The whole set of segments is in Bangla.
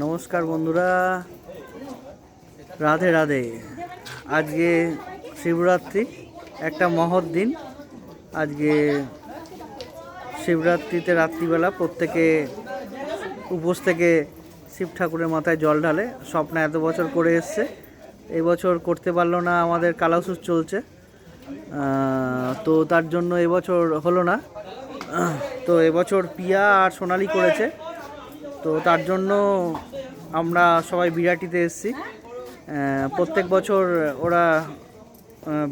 নমস্কার বন্ধুরা, রাধে রাধে। আজকে শিবরাত্রি, একটা মহৎ দিন। আজকে শিবরাত্রিতে রাত্রিবেলা প্রত্যেকে উপোস থেকে শিব ঠাকুরের মাথায় জল ঢালে। স্বপ্ন এত বছর করে এসছে, এই বছর করতে পারলো না, আমাদের কালাসুস চলছে, তো তার জন্য এবছর হলো না। তো এবছর পিয়া আর সোনালি করেছে, তো তার জন্য আমরা সবাই বিরাটিতে এসেছি। প্রত্যেক বছর ওরা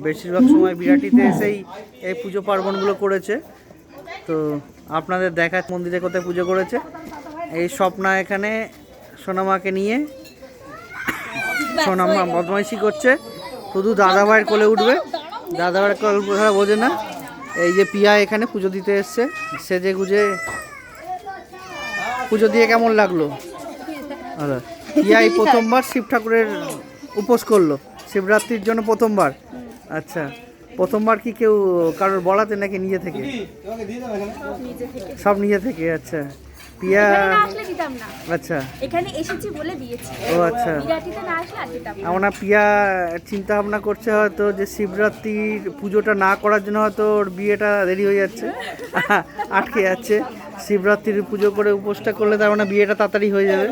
বেশিরভাগ সময় বিরাটিতে এসেই এই পুজো পার্বণগুলো করেছে। তো আপনাদের দেখার মন্দিরে কোথায় পুজো করেছে। এই স্বপ্না এখানে সোনামাকে নিয়ে, সোনামা বদমাইশি করছে, শুধু দাদাভাইয়ের কোলে উঠবে, দাদাভাইয়ের কোলে কথা বোঝে না। এই যে পিয়া এখানে পুজো দিতে এসছে, সেজে গুজে পুজো দিয়ে কেমন লাগলো? পিয়া এই প্রথমবার শিব ঠাকুরের উপোস করলো, শিবরাত্রির জন্য প্রথমবার। আচ্ছা, প্রথমবার কি কেউ কারোর বলাতে নাকি নিজে থেকে? সব নিজে থেকে। আচ্ছা, পিয়া আচ্ছা এখানে এসেছি বলে দিয়েছি। ও আচ্ছা, আমরা পিয়া চিন্তা ভাবনা করছে হয়তো যে শিবরাত্রির পুজোটা না করার জন্য হয়তো ওর বিয়েটা দেরি হয়ে যাচ্ছে, আটকে যাচ্ছে। শিবরাত্রির পুজো করে উপোসটা করলে তার মানে বিয়েটা তাড়াতাড়ি হয়ে যাবে,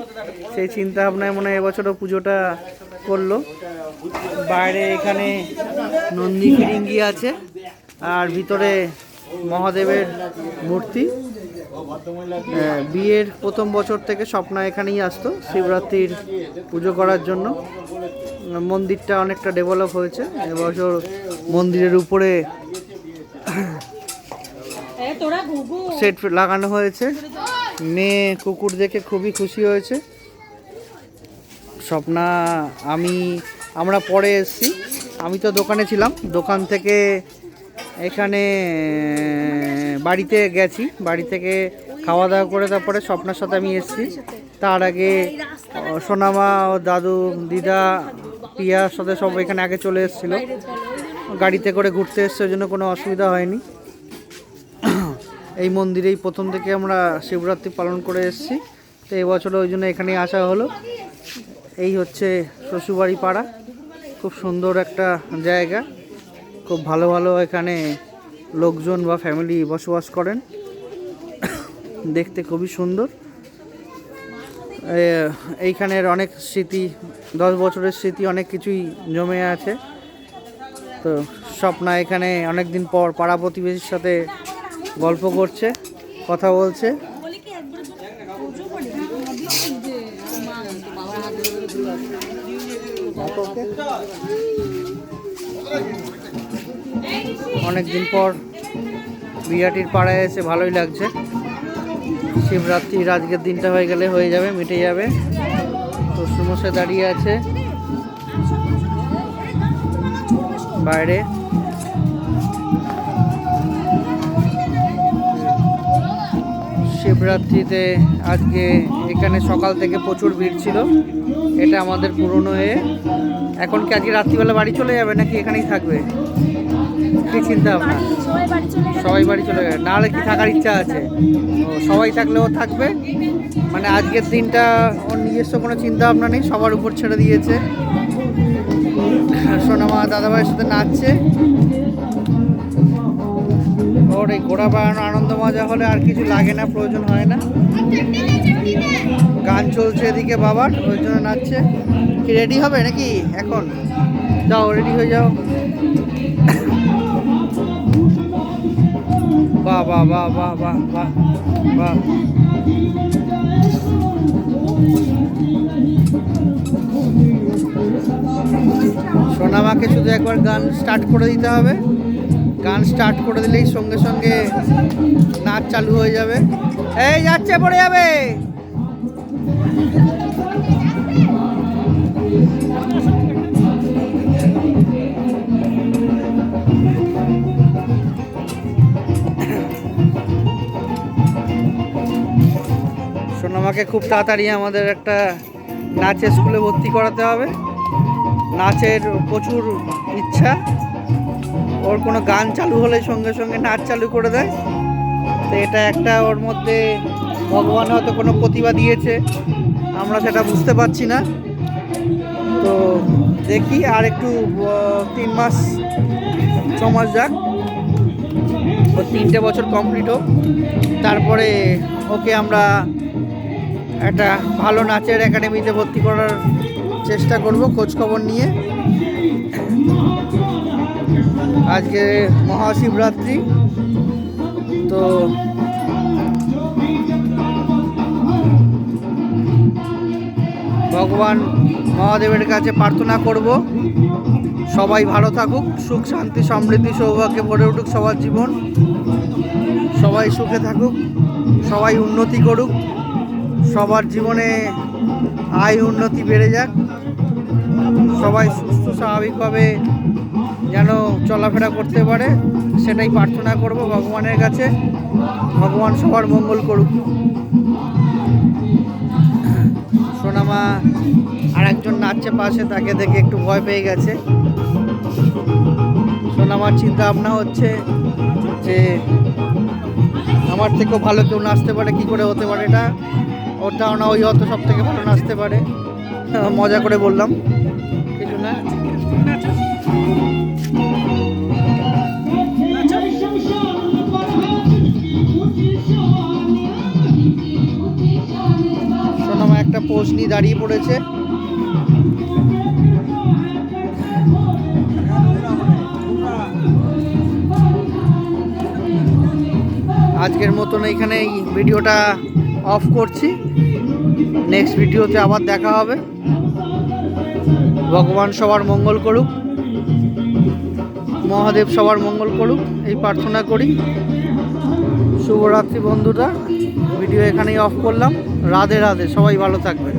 সেই চিন্তা ভাবনায় মনে হয় এবছরও পুজোটা করলো। বাইরে এখানে নন্দী ফিরিঙ্গি আছে, আর ভিতরে মহাদেবের মূর্তি। বিয়ের প্রথম বছর থেকে স্বপ্না এখানেই আসতো শিবরাত্রির পুজো করার জন্য। মন্দিরটা অনেকটা ডেভেলপ হয়েছে এবছর। মন্দিরের উপরে সেট লাগানো হয়েছে। মেয়ে কুকুর দেখে খুবই খুশি হয়েছে। স্বপ্না আমরা পরে এসেছি, আমি তো দোকানে ছিলাম, দোকান থেকে এখানে বাড়িতে গেছি, বাড়ি থেকে খাওয়া দাওয়া করে তারপরে স্বপ্নার সাথে আমি এসেছি। তার আগে সোনামা ও দাদু দিদা পিয়ার সাথে সব এখানে আগে চলে এসেছিলো, গাড়িতে করে ঘুরতে এসছে, ওই জন্য কোনো অসুবিধা হয়নি। এই মন্দিরেই প্রথম থেকে আমরা শিবরাত্রি পালন করে এসেছি, তো এবছর ওই জন্য এখানেই আসা হলো। এই হচ্ছে শ্বশুরবাড়ি পাড়া, খুব সুন্দর একটা জায়গা, খুব ভালো ভালো এখানে লোকজন বা ফ্যামিলি বসবাস করেন, দেখতে খুবই সুন্দর। এইখানের অনেক স্মৃতি, 10 বছরের স্মৃতি, অনেক কিছুই জমে আছে। তো স্বপ্না এখানে অনেক দিন পর পাড়া প্রতিবেশীর সাথে গল্প করছে, কথা বলছে। অনেকদিন পর বিরাটির পাড়ায় এসে ভালোই লাগছে। শিবরাত্রির আজকের দিনটা হয়ে গেলে হয়ে যাবে, মিটে যাবে। শ্বশুরমশাই দাঁড়িয়ে আছে বাইরে। শিবরাত্রিতে আজকে এখানে সকাল থেকে প্রচুর ভিড় ছিল। এটা আমাদের পুরনো এখন কি আজকে রাত্রিবেলা বাড়ি চলে যাবে নাকি এখানেই থাকবে, কি চিন্তা ভাবনা? সবাই বাড়ি চলে যাবে, নাহলে কি থাকার ইচ্ছা আছে? সবাই থাকলেও থাকবে, মানে আজকের দিনটা ওর নিজস্ব কোনো চিন্তা ভাবনা নেই, সবার উপর ছেড়ে দিয়েছে। সোনামা দাদাভাইয়ের সাথে নাচছে। ওর এই ঘোড়া বেড়ানো আনন্দ মজা হলে আর কিছু লাগে না, প্রয়োজন হয় না। গান চলছে এদিকে বাবার, ওই জন্য নাচছে। কি রেডি হবে নাকি এখন? যাও রেডি হয়ে যাও। বাহ বাহ বাহ বাহ বাহ বাহ বাহ। সোনামাকে শুধু একবার গান স্টার্ট করে দিতে হবে, গান স্টার্ট করে দিলেই সঙ্গে সঙ্গে নাচ চালু হয়ে যাবে। এই যাচ্ছে, পড়ে যাবে। সোনামাকে খুব তাড়াতাড়ি আমাদের একটা নাচের স্কুলে ভর্তি করাতে হবে। নাচের প্রচুর ইচ্ছা, ওর কোনো গান চালু হলে সঙ্গে সঙ্গে নাচ চালু করে দেয়। তো এটা একটা ওর মধ্যে ভগবান হয়তো কোনো প্রতিভা দিয়েছে, আমরা সেটা বুঝতে পারছি না। তো দেখি আর একটু 3 মাস 6 মাস যাক, ও 3টে বছর কমপ্লিট হোক, তারপরে ওকে আমরা একটা ভালো নাচের একাডেমিতে ভর্তি করার চেষ্টা করব খোঁজখবর নিয়ে। আজকে মহাশিবরাত্রি, তো ভগবান মহাদেবের কাছে প্রার্থনা করব সবাই ভালো থাকুক, সুখ শান্তি সমৃদ্ধি সৌভাগ্যে ভরে উঠুক সবার জীবন, সবাই সুখে থাকুক, সবাই উন্নতি করুক, সবার জীবনে আয় উন্নতি বেড়ে যাক, সবাই সুস্থ স্বাভাবিকভাবে যেন চলাফেরা করতে পারে, সেটাই প্রার্থনা করব ভগবানের কাছে। ভগবান সবার মঙ্গল করুক। সোনামা আর একজন নাচছে পাশে, তাকে দেখে একটু ভয় পেয়ে গেছে। সোনামার চিন্তা ভাবনা হচ্ছে যে আমার থেকেও ভালো কেউ নাচতে পারে, কি করে হতে পারে এটা, ওর ধারণা ওই হয়তো সব থেকে ভালো নাচতে পারে। মজা করে বললাম, কিছু না। সোনামা একটা পোজ নিয়ে দাঁড়িয়ে পড়েছে। আজকের মতন এইখানে এই ভিডিওটা অফ করছি, নেক্সট ভিডিওতে আবার দেখা হবে। ভগবান সবার মঙ্গল করুক, মহাদেব সবার মঙ্গল করুক, এই প্রার্থনা করি। শুভরাত্রি বন্ধুরা, ভিডিও এখানেই অফ করলাম। রাধে রাধে, সবাই ভালো থাকবেন।